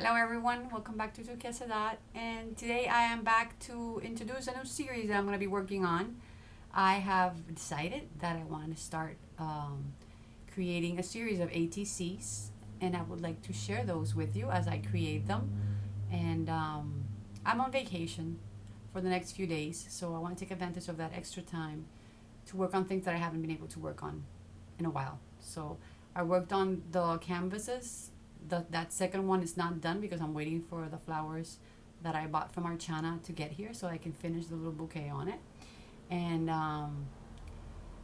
Hello everyone, welcome back to Quesadot. And today I am back to introduce a new series that I'm going to be working on. I have decided that I want to start creating a series of ATCs, and I would like to share those with you as I create them. And I'm on vacation for the next few days, so I want to take advantage of that extra time to work on things that I haven't been able to work on in a while. So I worked on the canvases. That second one is not done because I'm waiting for the flowers that I bought from Archana to get here so I can finish the little bouquet on it. And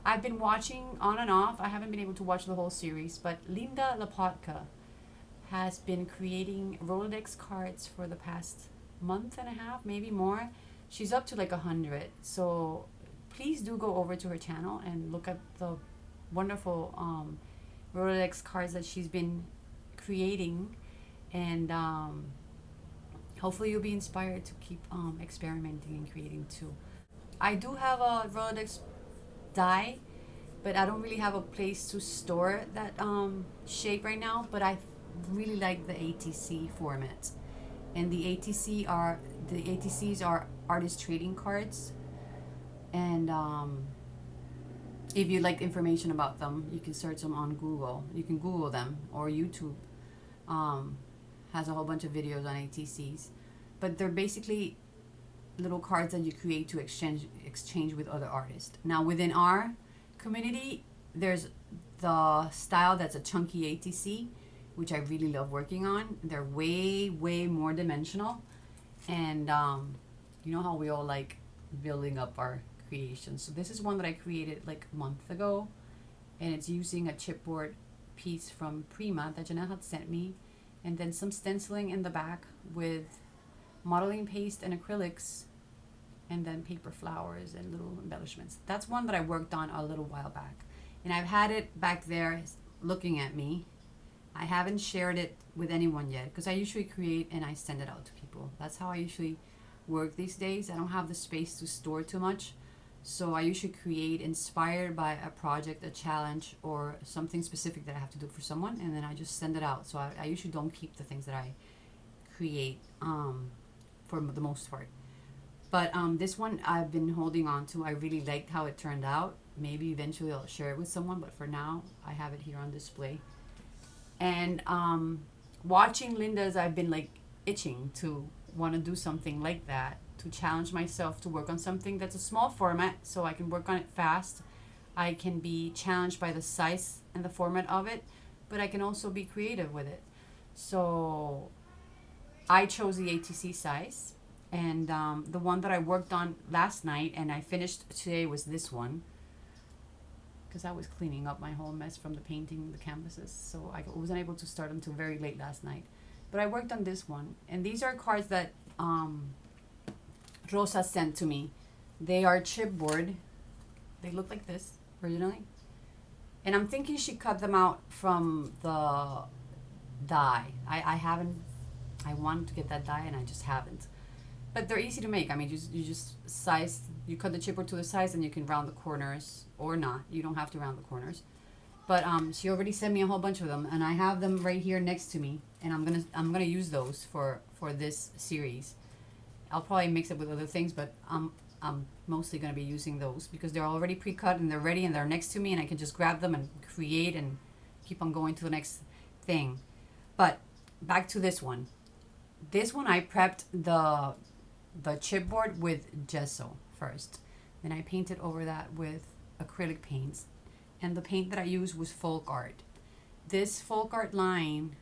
I've been watching on and off. I haven't been able to watch the whole series, but Linda Lapotka has been creating Rolodex cards for the past month and a half, maybe more. She's up to like 100. So please do go over to her channel and look at the wonderful Rolodex cards that she's been creating, and hopefully you'll be inspired to keep experimenting and creating too. I do have a Rolodex die, but I don't really have a place to store that shape right now. But I really like the ATC format, and the ATCs are artist trading cards, and if you like information about them, you can search them on Google. You can Google them, or YouTube has a whole bunch of videos on ATCs. But they're basically little cards that you create to exchange with other artists. Now within our community, there's the style that's a chunky ATC, which I really love working on. They're way more dimensional, and you know how we all like building up our creations. So this is one that I created like a month ago, and it's using a chipboard piece from Prima that Janelle had sent me, and then some stenciling in the back with modeling paste and acrylics, and then paper flowers and little embellishments. That's one that I worked on a little while back, and I've had it back there looking at me. I haven't shared it with anyone yet because I usually create and I send it out to people. That's how I usually work these days. I don't have the space to store too much. So I usually create inspired by a project, a challenge, or something specific that I have to do for someone, and then I just send it out. So I usually don't keep the things that I create for the most part. But this one I've been holding on to. I really liked how it turned out. Maybe eventually I'll share it with someone, but for now I have it here on display. And watching Linda's, I've been like itching to want to do something like that, to challenge myself to work on something that's a small format so I can work on it fast. I can be challenged by the size and the format of it, but I can also be creative with it. So I chose the ATC size, and the one that I worked on last night and I finished today was this one, because I was cleaning up my whole mess from the painting the canvases, so I wasn't able to start until very late last night. But I worked on this one, and these are cards that Rosa sent to me. They are chipboard. They look like this originally, and I'm thinking she cut them out from the die. I haven't. I wanted to get that die, and I just haven't. But they're easy to make. I mean, you just size. You cut the chipboard to the size, and you can round the corners or not. You don't have to round the corners. But she already sent me a whole bunch of them, and I have them right here next to me, and I'm gonna use those for this series. I'll probably mix it with other things, but I'm mostly gonna be using those because they're already pre-cut and they're ready and they're next to me, and I can just grab them and create and keep on going to the next thing. But back to this one. This one I prepped the chipboard with gesso first. Then I painted over that with acrylic paints. And the paint that I used was folk art. This folk art line,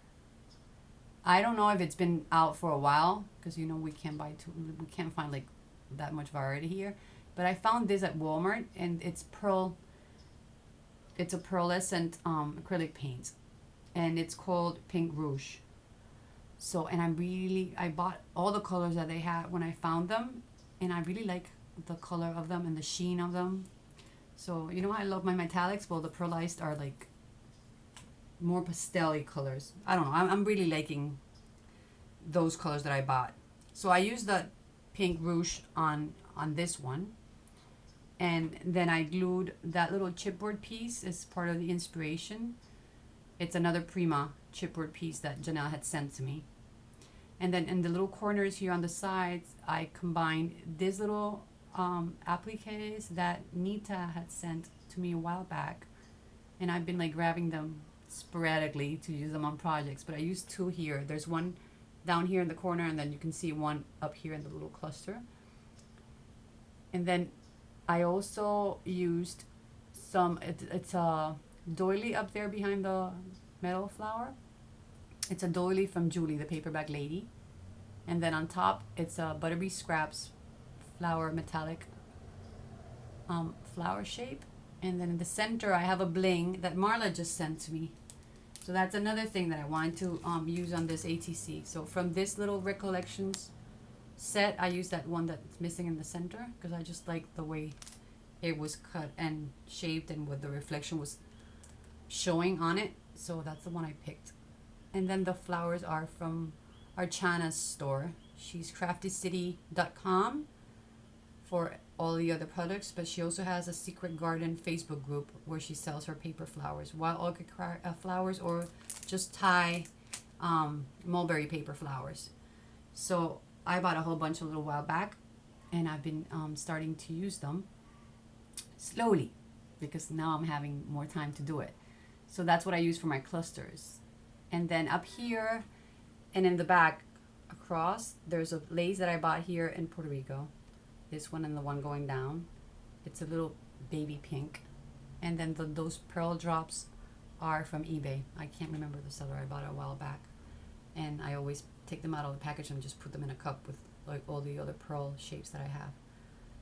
I don't know if it's been out for a while because we can't find like that much variety here. But I found this at Walmart, and it's a pearlescent acrylic paint, and it's called Pink Rouge. So, and I bought all the colors that they had when I found them, and I really like the color of them and the sheen of them. So, I love my metallics. Well, the pearlized are like more pastel-y colors. I don't know. I'm really liking those colors that I bought. So I used the Pink Rouge on this one. And then I glued that little chipboard piece as part of the inspiration. It's another Prima chipboard piece that Janelle had sent to me. And then in the little corners here on the sides, I combined these little appliques that Nita had sent to me a while back. And I've been like grabbing them sporadically to use them on projects. But I used two here. There's one down here in the corner, and then you can see one up here in the little cluster. And then I also used some, it's a doily up there behind the metal flower. It's a doily from Julie, the paperback lady. And then on top, it's a Butterbee Scraps flower metallic flower shape. And then in the center, I have a bling that Marla just sent to me. So that's another thing that I wanted to use on this ATC. So from this little Recollections set, I used that one that's missing in the center because I just like the way it was cut and shaped and what the reflection was showing on it. So that's the one I picked. And then the flowers are from Archana's store. She's craftycity.com for all the other products, but she also has a Secret Garden Facebook group where she sells her paper flowers, wild orchid flowers, or just Thai mulberry paper flowers. So I bought a whole bunch a little while back, and I've been starting to use them slowly because now I'm having more time to do it. So that's what I use for my clusters. And then up here and in the back across, there's a lace that I bought here in Puerto Rico. This one and the one going down. It's a little baby pink. And then those pearl drops are from eBay. I can't remember the seller. I bought it a while back. And I always take them out of the package and just put them in a cup with like all the other pearl shapes that I have.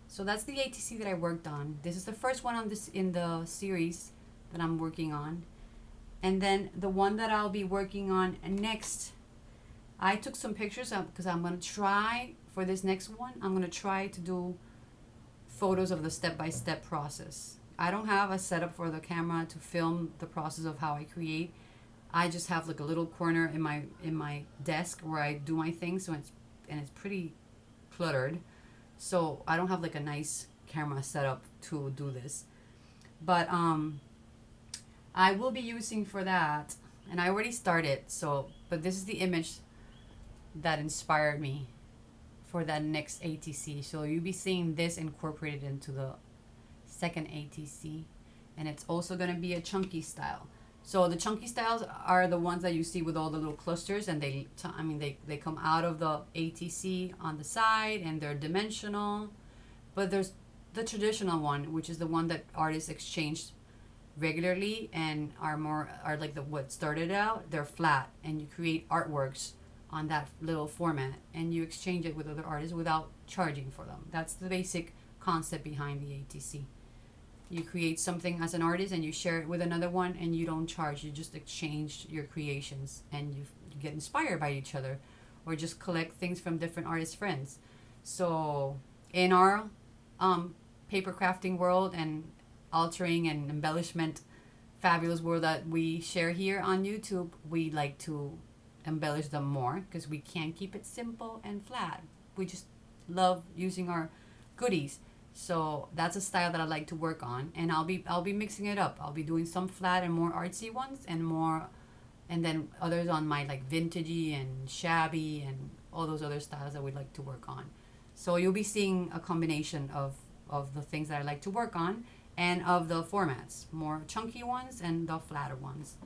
So that's the ATC that I worked on. This is the first one on this in the series that I'm working on. And then the one that I'll be working on next, I took some pictures of because I'm going to try for this next one. I'm going to try to do photos of the step-by-step process. I don't have a setup for the camera to film the process of how I create. I just have like a little corner in my desk where I do my things, so it's pretty cluttered. So I don't have like a nice camera setup to do this. But I will be using for that, and I already started, but this is the image that inspired me for that next ATC. So you'll be seeing this incorporated into the second ATC, and it's also going to be a chunky style. So the chunky styles are the ones that you see with all the little clusters, and they come out of the ATC on the side, and they're dimensional. But there's the traditional one, which is the one that artists exchange regularly and are like what started out. They're flat, and you create artworks on that little format, and you exchange it with other artists without charging for them. That's the basic concept behind the ATC. You create something as an artist and you share it with another one, and you don't charge. You just exchange your creations, and you get inspired by each other, or just collect things from different artist friends. So in our paper crafting world and altering and embellishment fabulous world that we share here on YouTube, we like to embellish them more because we can't keep it simple and flat. We just love using our goodies. So that's a style that I like to work on, and I'll be mixing it up. I'll be doing some flat and more artsy ones, and then others on my like vintagey and shabby and all those other styles that we'd like to work on. So you'll be seeing a combination of the things that I like to work on, and of the formats, more chunky ones and the flatter ones.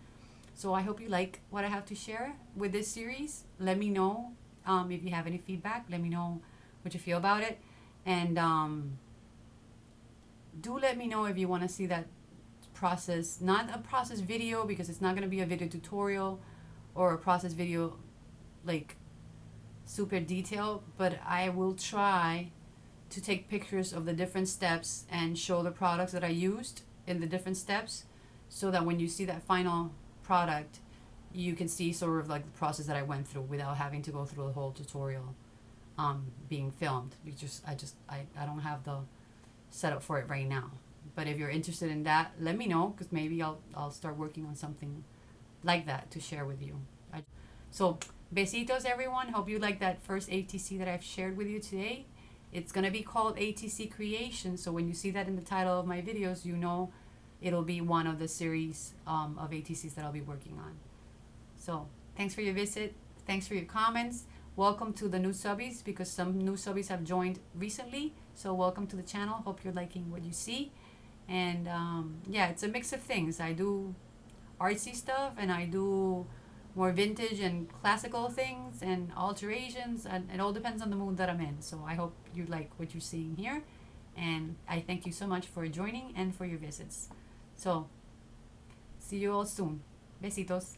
So I hope you like what I have to share with this series. Let me know if you have any feedback. Let me know what you feel about it, and do let me know if you want to see that process, not a process video, because it's not going to be a video tutorial or a process video like super detailed, but I will try to take pictures of the different steps and show the products that I used in the different steps, so that when you see that final product, you can see sort of like the process that I went through without having to go through the whole tutorial being filmed, because I don't have the setup for it right now. But if you're interested in that, let me know, because maybe I'll start working on something like that to share with you. So besitos everyone. Hope you like that first ATC that I've shared with you today. It's gonna be called ATC Creation, so when you see that in the title of my videos, you know it'll be one of the series of ATCs that I'll be working on. So thanks for your visit. Thanks for your comments. welcome to the new subbies, because some new subbies have joined recently. So welcome to the channel. Hope you're liking what you see. And yeah, it's a mix of things. I do artsy stuff, and I do more vintage and classical things and alterations, and it all depends on the mood that I'm in. So I hope you like what you're seeing here, and I thank you so much for joining and for your visits. So see you all soon. Besitos.